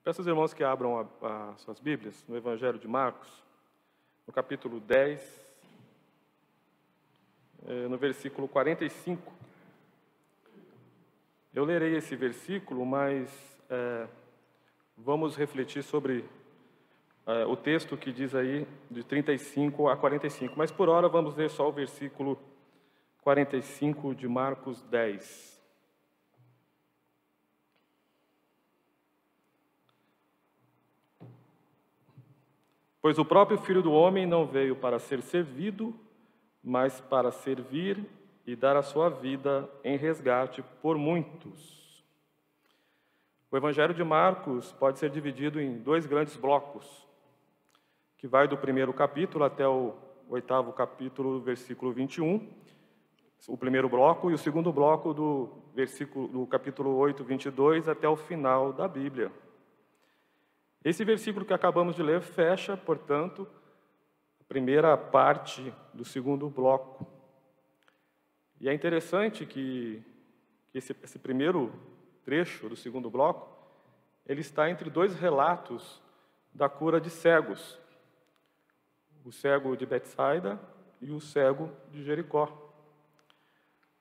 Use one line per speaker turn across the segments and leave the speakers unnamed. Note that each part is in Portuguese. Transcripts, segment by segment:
Peço aos irmãos que abram as suas Bíblias no Evangelho de Marcos, no capítulo 10, no versículo 45. Eu lerei esse versículo, mas vamos refletir sobre o texto que diz aí de 35 a 45. Mas por hora vamos ler só o versículo 45 de Marcos 10. Pois o próprio Filho do Homem não veio para ser servido, mas para servir e dar a sua vida em resgate por muitos. O Evangelho de Marcos pode ser dividido em dois grandes blocos, que vai do primeiro capítulo até o 8º capítulo, versículo 21, o primeiro bloco, e o segundo bloco do capítulo 8, 22, até o final da Bíblia. Esse versículo que acabamos de ler fecha, portanto, a primeira parte do segundo bloco. E é interessante que esse primeiro trecho do segundo bloco, ele está entre dois relatos da cura de cegos. O cego de Betsaida e o cego de Jericó.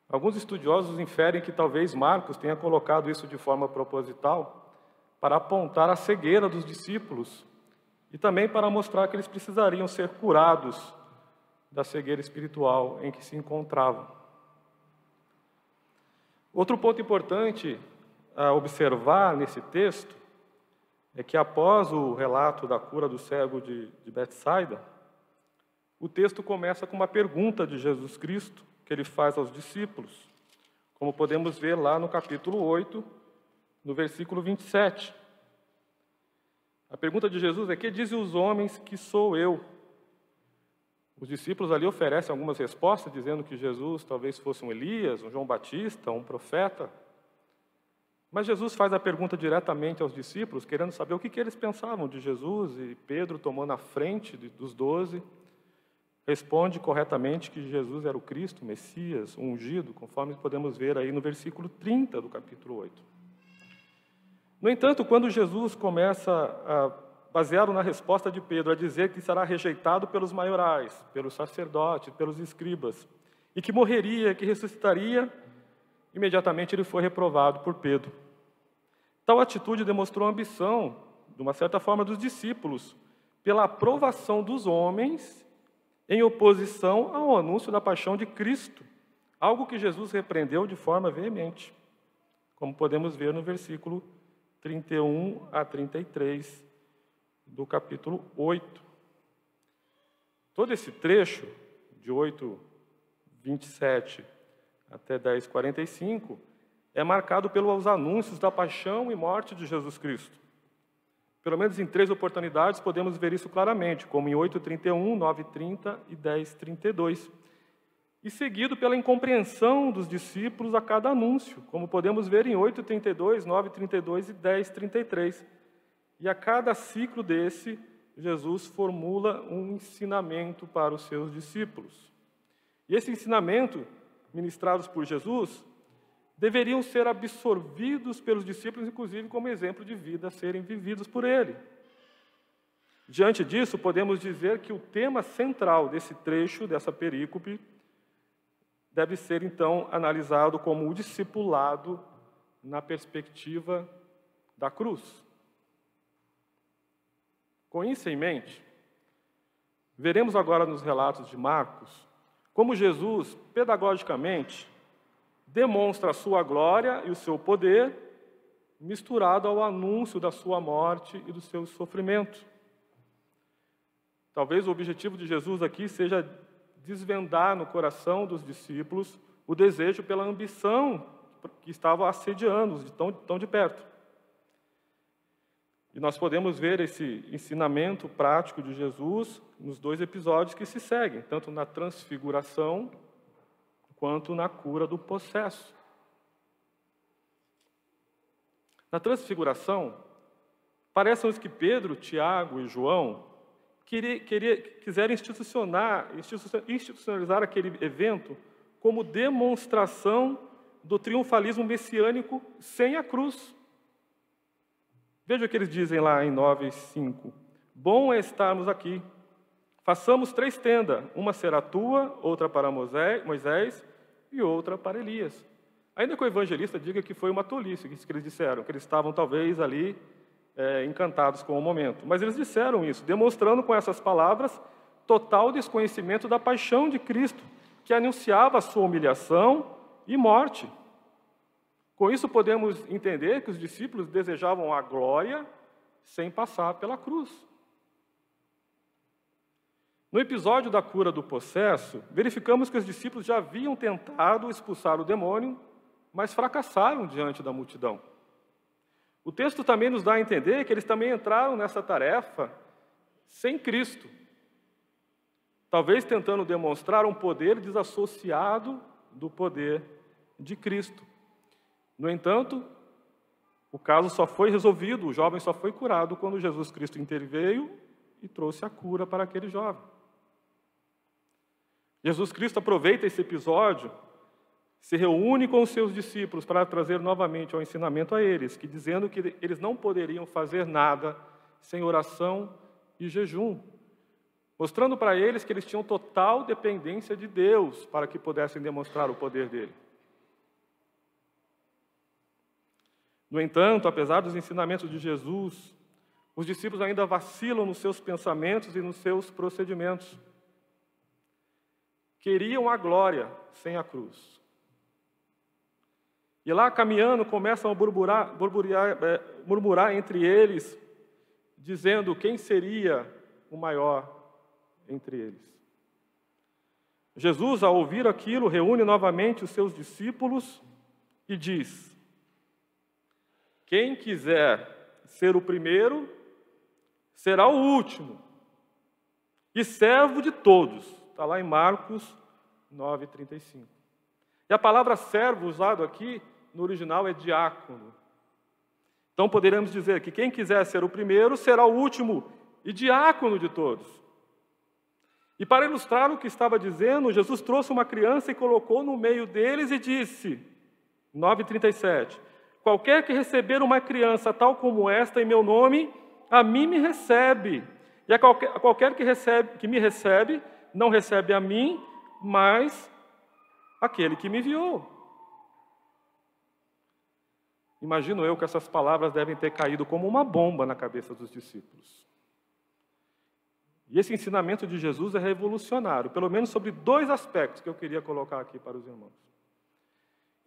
Alguns estudiosos inferem que talvez Marcos tenha colocado isso de forma proposital para apontar a cegueira dos discípulos e também para mostrar que eles precisariam ser curados da cegueira espiritual em que se encontravam. Outro ponto importante a observar nesse texto é que após o relato da cura do cego de Betsaida, o texto começa com uma pergunta de Jesus Cristo que ele faz aos discípulos, como podemos ver lá no capítulo 8, no versículo 27. A pergunta de Jesus é: que dizem os homens que sou eu? Os discípulos ali oferecem algumas respostas, dizendo que Jesus talvez fosse um Elias, um João Batista, um profeta. Mas Jesus faz a pergunta diretamente aos discípulos, querendo saber o que eles pensavam de Jesus, e Pedro, tomando a frente dos 12, responde corretamente que Jesus era o Cristo, o Messias, o ungido, conforme podemos ver aí no versículo 30 do capítulo 8. No entanto, quando Jesus começa, baseado na resposta de Pedro, a dizer que será rejeitado pelos maiorais, pelos sacerdotes, pelos escribas, e que morreria, que ressuscitaria, imediatamente ele foi reprovado por Pedro. Tal atitude demonstrou a ambição, de uma certa forma, dos discípulos, pela aprovação dos homens em oposição ao anúncio da paixão de Cristo, algo que Jesus repreendeu de forma veemente, como podemos ver no versículo 31 a 33 do capítulo 8. Todo esse trecho, de 8:27 até 10:45, é marcado pelos anúncios da paixão e morte de Jesus Cristo. Pelo menos em 3 oportunidades podemos ver isso claramente, como em 8:31, 9:30 e 10:32. E seguido pela incompreensão dos discípulos a cada anúncio, como podemos ver em 8:32, 9:32 e 10:33. E a cada ciclo desse, Jesus formula um ensinamento para os seus discípulos. E esse ensinamento, ministrados por Jesus, deveriam ser absorvidos pelos discípulos, inclusive como exemplo de vida a serem vividos por ele. Diante disso, podemos dizer que o tema central desse trecho, dessa perícope, deve ser, então, analisado como o discipulado na perspectiva da cruz. Com isso em mente, veremos agora nos relatos de Marcos como Jesus, pedagogicamente, demonstra a sua glória e o seu poder, misturado ao anúncio da sua morte e do seu sofrimento. Talvez o objetivo de Jesus aqui seja desvendar no coração dos discípulos o desejo pela ambição que estava assediando-os tão de perto. E nós podemos ver esse ensinamento prático de Jesus nos 2 episódios que se seguem, tanto na transfiguração quanto na cura do possesso. Na transfiguração, parece-nos que Pedro, Tiago e João quiseram institucionalizar aquele evento como demonstração do triunfalismo messiânico sem a cruz. Veja o que eles dizem lá em 9:5. Bom é estarmos aqui. Façamos 3 tendas, uma será tua, outra para Moisés e outra para Elias. Ainda que o evangelista diga que foi uma tolice, isso que eles disseram, que eles estavam talvez ali encantados com o momento. Mas eles disseram isso, demonstrando com essas palavras total desconhecimento da paixão de Cristo, que anunciava a sua humilhação e morte. Com isso podemos entender que os discípulos desejavam a glória sem passar pela cruz. No episódio da cura do possesso, verificamos que os discípulos já haviam tentado expulsar o demônio, mas fracassaram diante da multidão. O texto também nos dá a entender que eles também entraram nessa tarefa sem Cristo, talvez tentando demonstrar um poder desassociado do poder de Cristo. No entanto, o caso só foi resolvido, o jovem só foi curado quando Jesus Cristo interveio e trouxe a cura para aquele jovem. Jesus Cristo aproveita esse episódio, se reúne com os seus discípulos para trazer novamente o ensinamento a eles, dizendo que eles não poderiam fazer nada sem oração e jejum, mostrando para eles que eles tinham total dependência de Deus para que pudessem demonstrar o poder dele. No entanto, apesar dos ensinamentos de Jesus, os discípulos ainda vacilam nos seus pensamentos e nos seus procedimentos. Queriam a glória sem a cruz. E lá, caminhando, começam a murmurar entre eles, dizendo quem seria o maior entre eles. Jesus, ao ouvir aquilo, reúne novamente os seus discípulos e diz: quem quiser ser o primeiro, será o último, e servo de todos. Está lá em Marcos 9:35. E a palavra servo usado aqui, no original, é diácono. Então, poderemos dizer que quem quiser ser o primeiro, será o último e diácono de todos. E para ilustrar o que estava dizendo, Jesus trouxe uma criança e colocou no meio deles e disse, 9:37, qualquer que receber uma criança tal como esta em meu nome, a mim me recebe. E a qualquer que me recebe, não recebe a mim, mas aquele que me enviou. Imagino eu que essas palavras devem ter caído como uma bomba na cabeça dos discípulos. E esse ensinamento de Jesus é revolucionário, pelo menos sobre 2 aspectos que eu queria colocar aqui para os irmãos.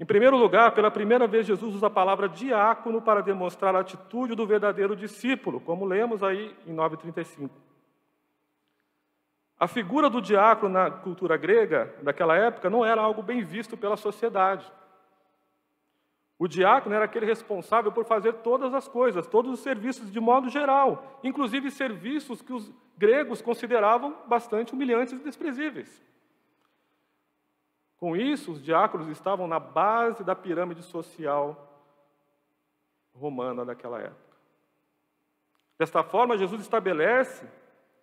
Em primeiro lugar, pela primeira vez, Jesus usa a palavra diácono para demonstrar a atitude do verdadeiro discípulo, como lemos aí em 9:35. A figura do diácono na cultura grega daquela época não era algo bem visto pela sociedade. O diácono era aquele responsável por fazer todas as coisas, todos os serviços de modo geral, inclusive serviços que os gregos consideravam bastante humilhantes e desprezíveis. Com isso, os diáconos estavam na base da pirâmide social romana daquela época. Desta forma, Jesus estabelece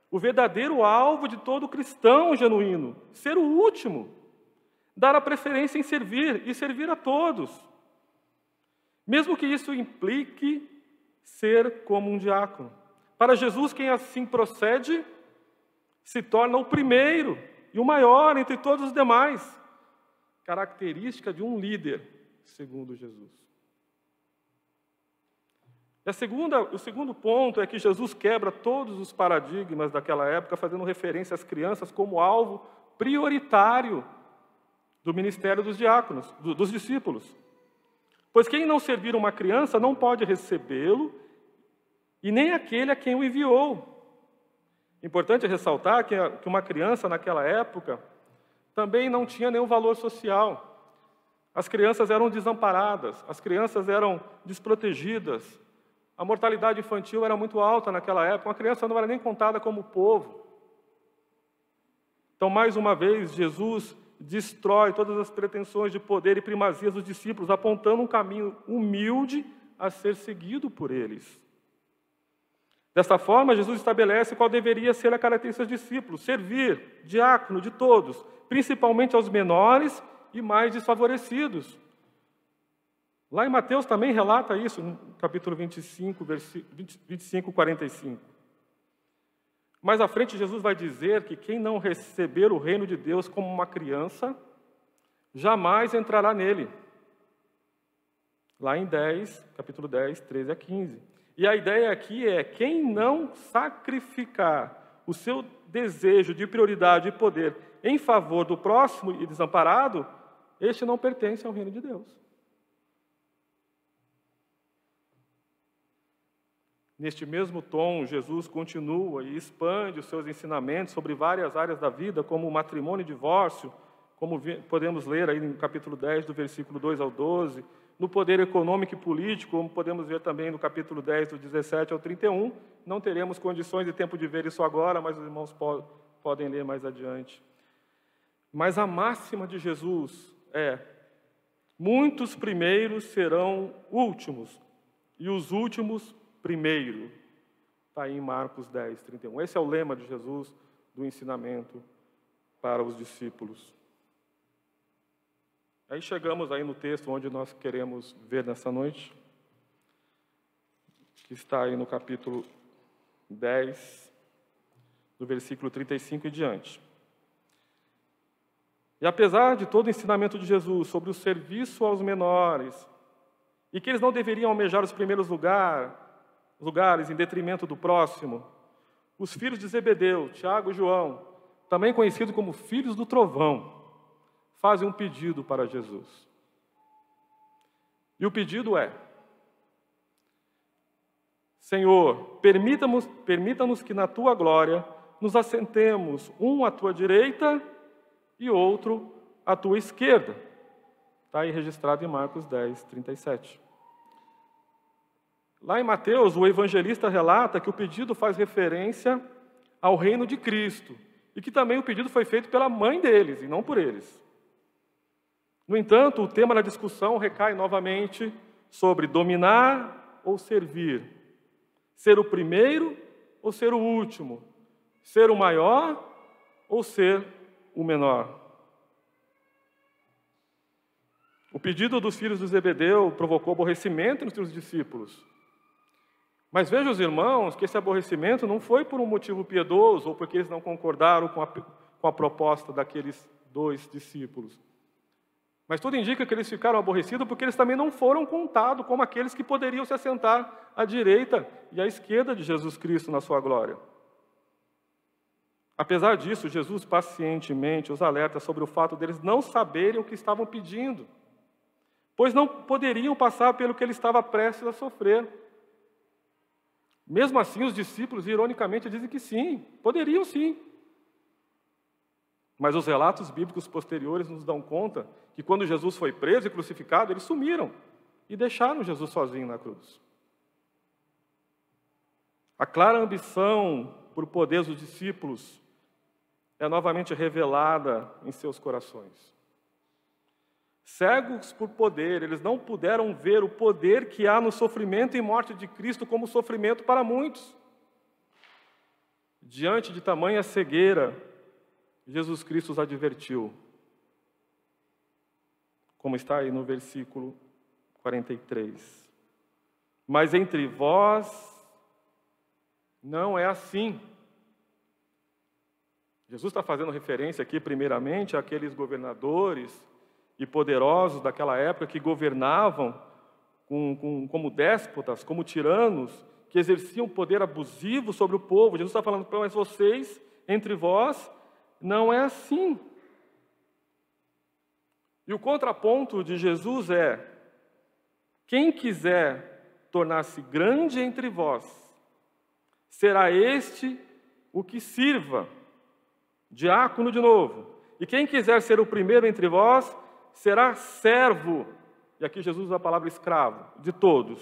o verdadeiro alvo de todo cristão genuíno, ser o último, dar a preferência em servir e servir a todos. Mesmo que isso implique ser como um diácono. Para Jesus, quem assim procede, se torna o primeiro e o maior entre todos os demais. Característica de um líder, segundo Jesus. O segundo ponto é que Jesus quebra todos os paradigmas daquela época, fazendo referência às crianças como alvo prioritário do ministério dos diáconos, dos discípulos. Pois quem não servir uma criança não pode recebê-lo, e nem aquele a quem o enviou. Importante ressaltar que uma criança naquela época também não tinha nenhum valor social. As crianças eram desamparadas, as crianças eram desprotegidas, a mortalidade infantil era muito alta naquela época, uma criança não era nem contada como povo. Então, mais uma vez, Jesus destrói todas as pretensões de poder e primazia dos discípulos, apontando um caminho humilde a ser seguido por eles. Desta forma, Jesus estabelece qual deveria ser a característica dos discípulos: servir, diácono de todos, principalmente aos menores e mais desfavorecidos. Lá em Mateus também relata isso, no capítulo 25, 45. Mais à frente, Jesus vai dizer que quem não receber o reino de Deus como uma criança, jamais entrará nele. Lá em capítulo 10, 13 a 15. E a ideia aqui é, quem não sacrificar o seu desejo de prioridade e poder em favor do próximo e desamparado, este não pertence ao reino de Deus. Neste mesmo tom, Jesus continua e expande os seus ensinamentos sobre várias áreas da vida, como o matrimônio e divórcio, como podemos ler aí no capítulo 10, do versículo 2 ao 12, no poder econômico e político, como podemos ver também no capítulo 10, do 17 ao 31. Não teremos condições e tempo de ver isso agora, mas os irmãos podem ler mais adiante. Mas a máxima de Jesus é: muitos primeiros serão últimos, e os últimos primeiro. Está aí em Marcos 10, 31. Esse é o lema de Jesus do ensinamento para os discípulos. Aí chegamos aí no texto onde nós queremos ver nessa noite, que está aí no capítulo 10, do versículo 35 e diante. E apesar de todo o ensinamento de Jesus sobre o serviço aos menores, e que eles não deveriam almejar os primeiros lugares em detrimento do próximo, os filhos de Zebedeu, Tiago e João, também conhecidos como filhos do trovão, fazem um pedido para Jesus. E o pedido é: Senhor, permita-nos que na Tua glória nos assentemos, um à Tua direita e outro à Tua esquerda. Está aí registrado em Marcos 10, 37. Lá em Mateus, o evangelista relata que o pedido faz referência ao reino de Cristo, e que também o pedido foi feito pela mãe deles, e não por eles. No entanto, o tema da discussão recai novamente sobre dominar ou servir, ser o primeiro ou ser o último, ser o maior ou ser o menor. O pedido dos filhos de Zebedeu provocou aborrecimento nos seus discípulos. Mas vejam os irmãos que esse aborrecimento não foi por um motivo piedoso ou porque eles não concordaram com a proposta daqueles dois discípulos. Mas tudo indica que eles ficaram aborrecidos porque eles também não foram contados como aqueles que poderiam se assentar à direita e à esquerda de Jesus Cristo na sua glória. Apesar disso, Jesus pacientemente os alerta sobre o fato deles não saberem o que estavam pedindo, pois não poderiam passar pelo que ele estava prestes a sofrer. Mesmo assim, os discípulos, ironicamente, dizem que sim, poderiam sim. Mas os relatos bíblicos posteriores nos dão conta que quando Jesus foi preso e crucificado, eles sumiram e deixaram Jesus sozinho na cruz. A clara ambição por poder dos discípulos é novamente revelada em seus corações. Cegos por poder, eles não puderam ver o poder que há no sofrimento e morte de Cristo como sofrimento para muitos. Diante de tamanha cegueira, Jesus Cristo os advertiu, como está aí no versículo 43. Mas entre vós não é assim. Jesus está fazendo referência aqui, primeiramente, àqueles governadores e poderosos daquela época que governavam como déspotas, como tiranos, que exerciam poder abusivo sobre o povo. Jesus está falando, mas vocês, entre vós, não é assim. E o contraponto de Jesus é: quem quiser tornar-se grande entre vós, será este o que sirva, diácono de novo. E quem quiser ser o primeiro entre vós, será servo, e aqui Jesus usa a palavra escravo, de todos.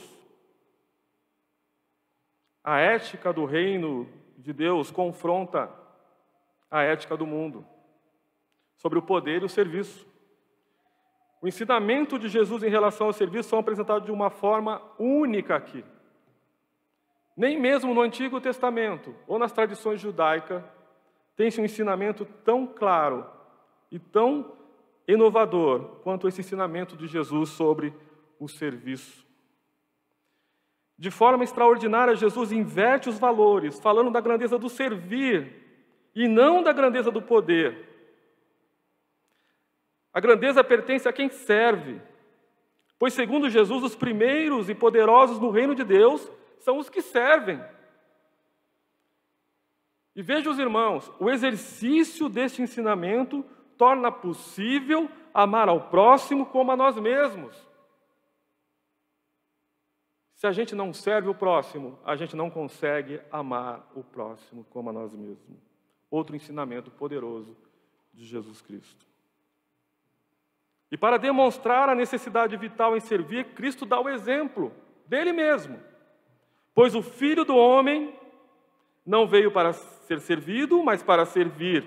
A ética do reino de Deus confronta a ética do mundo, sobre o poder e o serviço. O ensinamento de Jesus em relação ao serviço são apresentados de uma forma única aqui. Nem mesmo no Antigo Testamento, ou nas tradições judaicas, tem-se um ensinamento tão claro e tão inovador quanto esse ensinamento de Jesus sobre o serviço. De forma extraordinária, Jesus inverte os valores, falando da grandeza do servir e não da grandeza do poder. A grandeza pertence a quem serve, pois, segundo Jesus, os primeiros e poderosos no reino de Deus são os que servem. E veja os irmãos, o exercício deste ensinamento torna possível amar ao próximo como a nós mesmos. Se a gente não serve o próximo, a gente não consegue amar o próximo como a nós mesmos. Outro ensinamento poderoso de Jesus Cristo. E para demonstrar a necessidade vital em servir, Cristo dá o exemplo dele mesmo. Pois o Filho do Homem não veio para ser servido, mas para servir,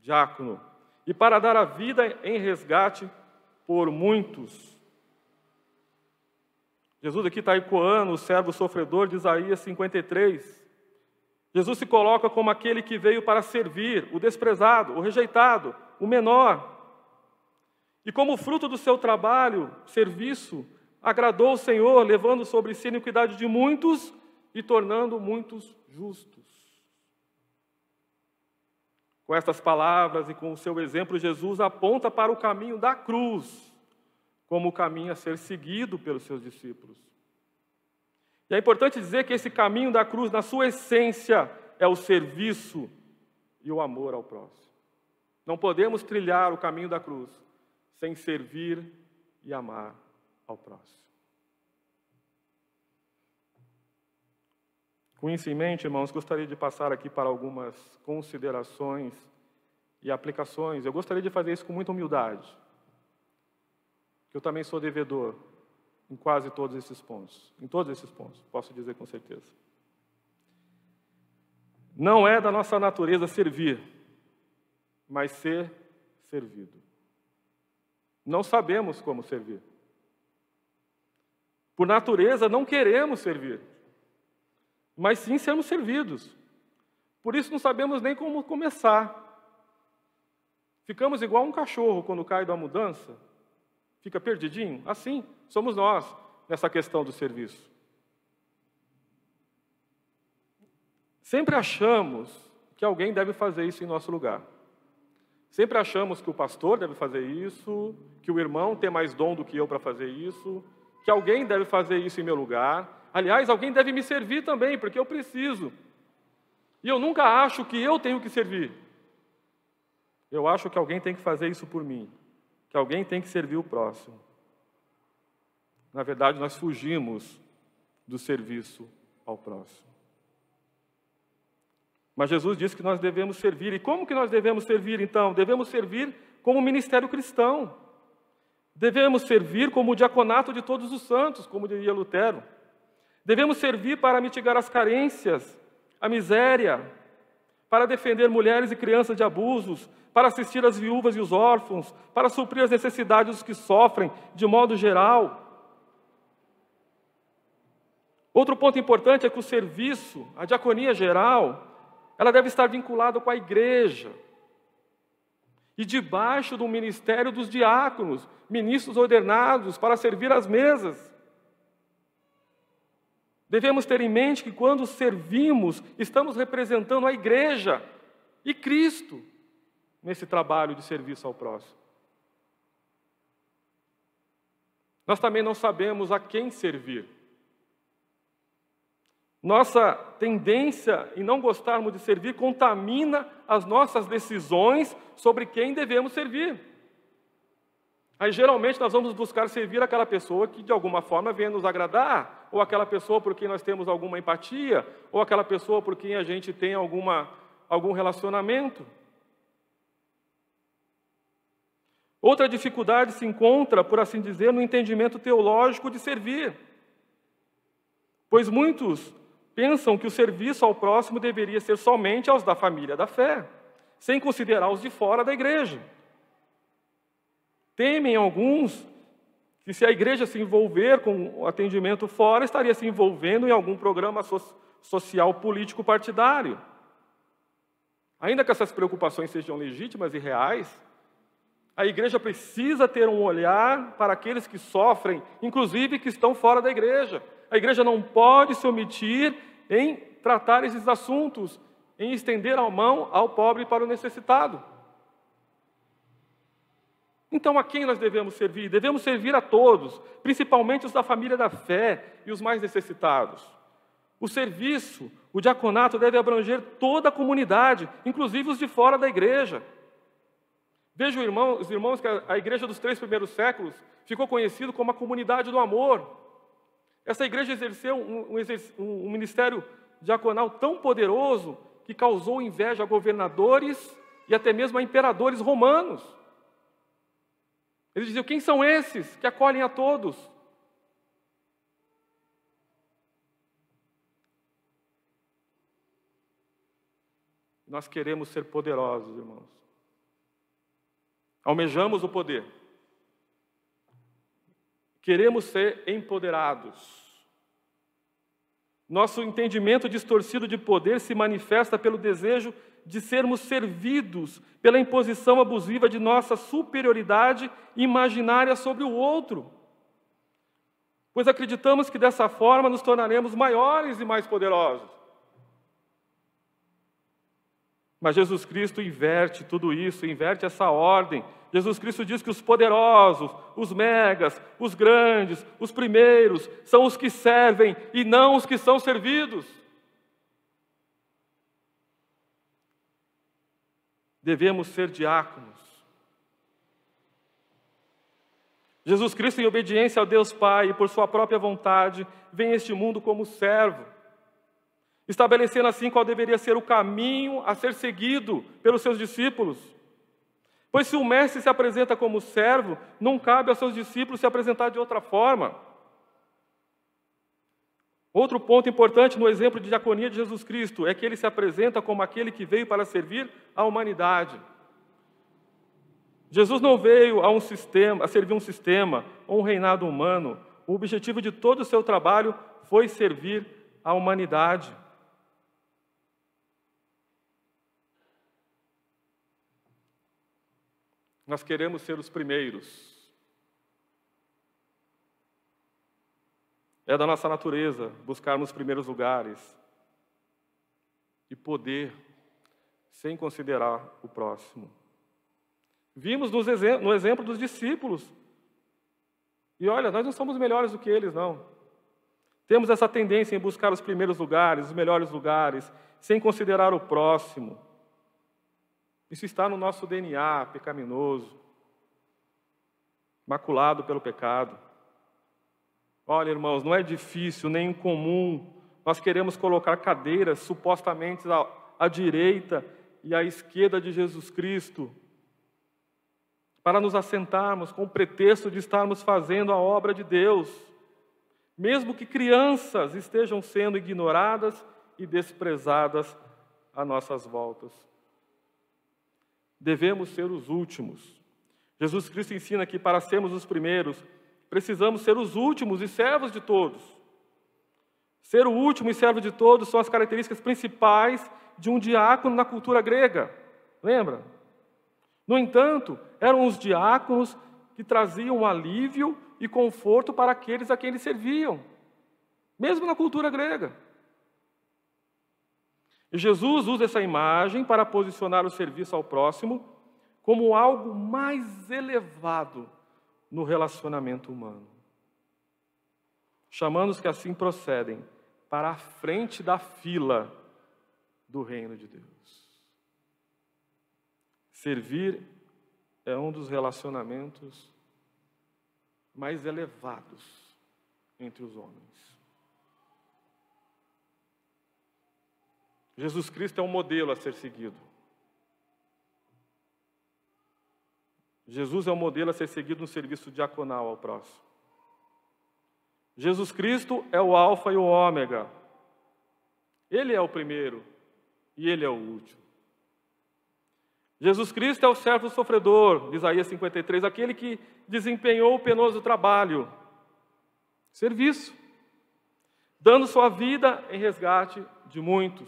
diácono, e para dar a vida em resgate por muitos. Jesus aqui está ecoando o servo sofredor de Isaías 53. Jesus se coloca como aquele que veio para servir, o desprezado, o rejeitado, o menor. E como fruto do seu trabalho, serviço, agradou o Senhor, levando sobre si a iniquidade de muitos e tornando muitos justos. Com estas palavras e com o seu exemplo, Jesus aponta para o caminho da cruz, como o caminho a ser seguido pelos seus discípulos. E é importante dizer que esse caminho da cruz, na sua essência, é o serviço e o amor ao próximo. Não podemos trilhar o caminho da cruz sem servir e amar ao próximo. Com isso em mente, irmãos, gostaria de passar aqui para algumas considerações e aplicações. Eu gostaria de fazer isso com muita humildade, que eu também sou devedor em quase todos esses pontos. Em todos esses pontos, posso dizer com certeza. Não é da nossa natureza servir, mas ser servido. Não sabemos como servir. Por natureza, não queremos servir, mas sim sermos servidos. Por isso não sabemos nem como começar. Ficamos igual um cachorro quando cai da mudança, fica perdidinho. Assim somos nós nessa questão do serviço. Sempre achamos que alguém deve fazer isso em nosso lugar. Sempre achamos que o pastor deve fazer isso, que o irmão tem mais dom do que eu para fazer isso, que alguém deve fazer isso em meu lugar. Aliás, alguém deve me servir também, porque eu preciso. E eu nunca acho que eu tenho que servir. Eu acho que alguém tem que fazer isso por mim, que alguém tem que servir o próximo. Na verdade, nós fugimos do serviço ao próximo. Mas Jesus disse que nós devemos servir. E como que nós devemos servir, então? Devemos servir como ministério cristão. Devemos servir como o diaconato de todos os santos, como diria Lutero. Devemos servir para mitigar as carências, a miséria, para defender mulheres e crianças de abusos, para assistir as viúvas e os órfãos, para suprir as necessidades dos que sofrem, de modo geral. Outro ponto importante é que o serviço, a diaconia geral, ela deve estar vinculada com a igreja e debaixo do ministério dos diáconos, ministros ordenados para servir às mesas. Devemos ter em mente que quando servimos, estamos representando a igreja e Cristo nesse trabalho de serviço ao próximo. Nós também não sabemos a quem servir. Nossa tendência em não gostarmos de servir contamina as nossas decisões sobre quem devemos servir. Aí, geralmente, nós vamos buscar servir aquela pessoa que, de alguma forma, venha nos agradar, ou aquela pessoa por quem nós temos alguma empatia, ou aquela pessoa por quem a gente tem algum relacionamento. Outra dificuldade se encontra, por assim dizer, no entendimento teológico de servir. Pois muitos pensam que o serviço ao próximo deveria ser somente aos da família da fé, sem considerar os de fora da igreja. Temem alguns que, se a igreja se envolver com o atendimento fora, estaria se envolvendo em algum programa social político partidário. Ainda que essas preocupações sejam legítimas e reais, A igreja precisa ter um olhar para aqueles que sofrem, inclusive que estão fora da igreja. A igreja não pode se omitir em tratar esses assuntos, em estender a mão ao pobre e para o necessitado. Então, a quem nós devemos servir? Devemos servir a todos, principalmente os da família da fé e os mais necessitados. O serviço, o diaconato deve abranger toda a comunidade, inclusive os de fora da igreja. Vejam, os irmãos, que a igreja dos 3 primeiros séculos ficou conhecida como a comunidade do amor. Essa igreja exerceu um ministério diaconal tão poderoso que causou inveja a governadores e até mesmo a imperadores romanos. Eles diziam: quem são esses que acolhem a todos? Nós queremos ser poderosos, irmãos. Almejamos o poder. Queremos ser empoderados. Nosso entendimento distorcido de poder se manifesta pelo desejo de sermos servidos, pela imposição abusiva de nossa superioridade imaginária sobre o outro. Pois acreditamos que dessa forma nos tornaremos maiores e mais poderosos. Mas Jesus Cristo inverte tudo isso, inverte essa ordem. Jesus Cristo diz que os poderosos, os megas, os grandes, os primeiros, são os que servem e não os que são servidos. Devemos ser diáconos. Jesus Cristo, em obediência ao Deus Pai e por sua própria vontade, vem a este mundo como servo, estabelecendo assim qual deveria ser o caminho a ser seguido pelos seus discípulos. Pois se o mestre se apresenta como servo, não cabe aos seus discípulos se apresentar de outra forma. Outro ponto importante no exemplo de diaconia de Jesus Cristo é que ele se apresenta como aquele que veio para servir a humanidade. Jesus não veio a servir um sistema ou um reinado humano. O objetivo de todo o seu trabalho foi servir a humanidade. Nós queremos ser os primeiros. É da nossa natureza buscarmos os primeiros lugares e poder, sem considerar o próximo. Vimos no exemplo dos discípulos. E olha, nós não somos melhores do que eles, não. Temos essa tendência em buscar os primeiros lugares, os melhores lugares, sem considerar o próximo. Isso está no nosso DNA pecaminoso, maculado pelo pecado. Olha, irmãos, não é difícil nem incomum. Nós queremos colocar cadeiras supostamente à direita e à esquerda de Jesus Cristo, para nos assentarmos com o pretexto de estarmos fazendo a obra de Deus, mesmo que crianças estejam sendo ignoradas e desprezadas a nossas voltas. Devemos ser os últimos. Jesus Cristo ensina que para sermos os primeiros, precisamos ser os últimos e servos de todos. Ser o último e servo de todos são as características principais de um diácono na cultura grega. Lembra? No entanto, eram os diáconos que traziam alívio e conforto para aqueles a quem eles serviam, mesmo na cultura grega. E Jesus usa essa imagem para posicionar o serviço ao próximo como algo mais elevado no relacionamento humano, chamando os que assim procedem para a frente da fila do reino de Deus. Servir é um dos relacionamentos mais elevados entre os homens. Jesus Cristo é um modelo a ser seguido. Jesus é um modelo a ser seguido no serviço diaconal ao próximo. Jesus Cristo é o alfa e o ômega. Ele é o primeiro e ele é o último. Jesus Cristo é o servo sofredor, de Isaías 53, aquele que desempenhou o penoso trabalho, serviço, dando sua vida em resgate de muitos.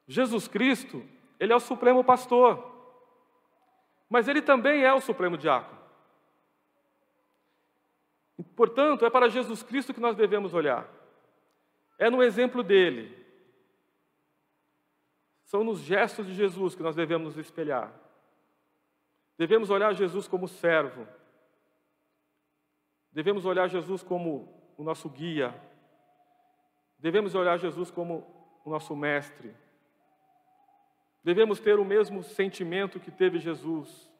Jesus Cristo, ele é o supremo pastor. mas ele também é o supremo diácono. E, portanto, é para Jesus Cristo que nós devemos olhar. É no exemplo dele. São nos gestos de Jesus que nós devemos nos espelhar. Devemos olhar Jesus como servo. Devemos olhar Jesus como o nosso guia. Devemos olhar Jesus como o nosso mestre. Devemos ter o mesmo sentimento que teve Jesus.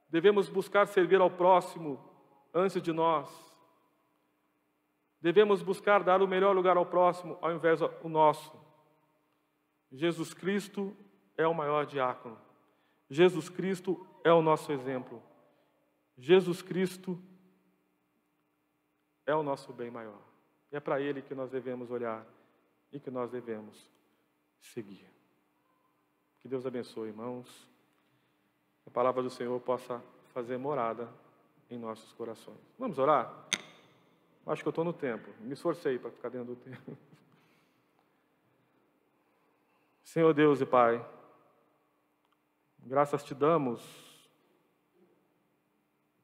Devemos buscar servir ao próximo antes de nós. Devemos buscar dar o melhor lugar ao próximo ao invés do nosso. Jesus Cristo é o maior diácono. Jesus Cristo é o nosso exemplo. Jesus Cristo é o nosso bem maior. E é para Ele que nós devemos olhar e que nós devemos seguir. Que Deus abençoe, irmãos. Que a palavra do Senhor possa fazer morada em nossos corações. Vamos orar? Acho que eu estou no tempo. Me esforcei para ficar dentro do tempo. Senhor Deus e Pai, graças te damos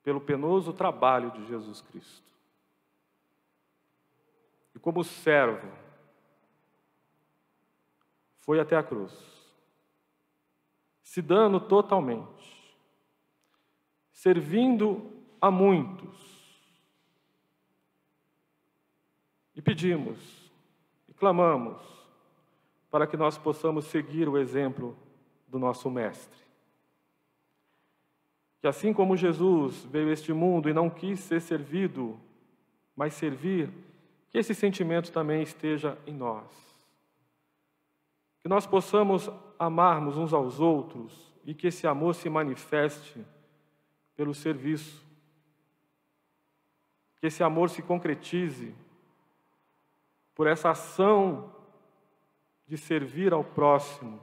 pelo penoso trabalho de Jesus Cristo. E como servo, foi até a cruz, se dando totalmente, servindo a muitos. E pedimos, e clamamos, para que nós possamos seguir o exemplo do nosso Mestre. Que assim como Jesus veio a este mundo e não quis ser servido, mas servir, que esse sentimento também esteja em nós. Que nós possamos amarmos uns aos outros e que esse amor se manifeste pelo serviço. Que esse amor se concretize por essa ação de servir ao próximo,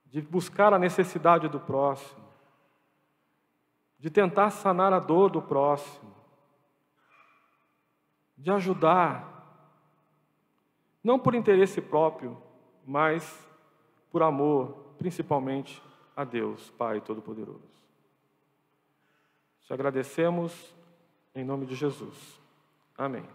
de buscar a necessidade do próximo, de tentar sanar a dor do próximo, de ajudar, não por interesse próprio, mas por amor, principalmente a Deus, Pai Todo-Poderoso. Te agradecemos em nome de Jesus. Amém.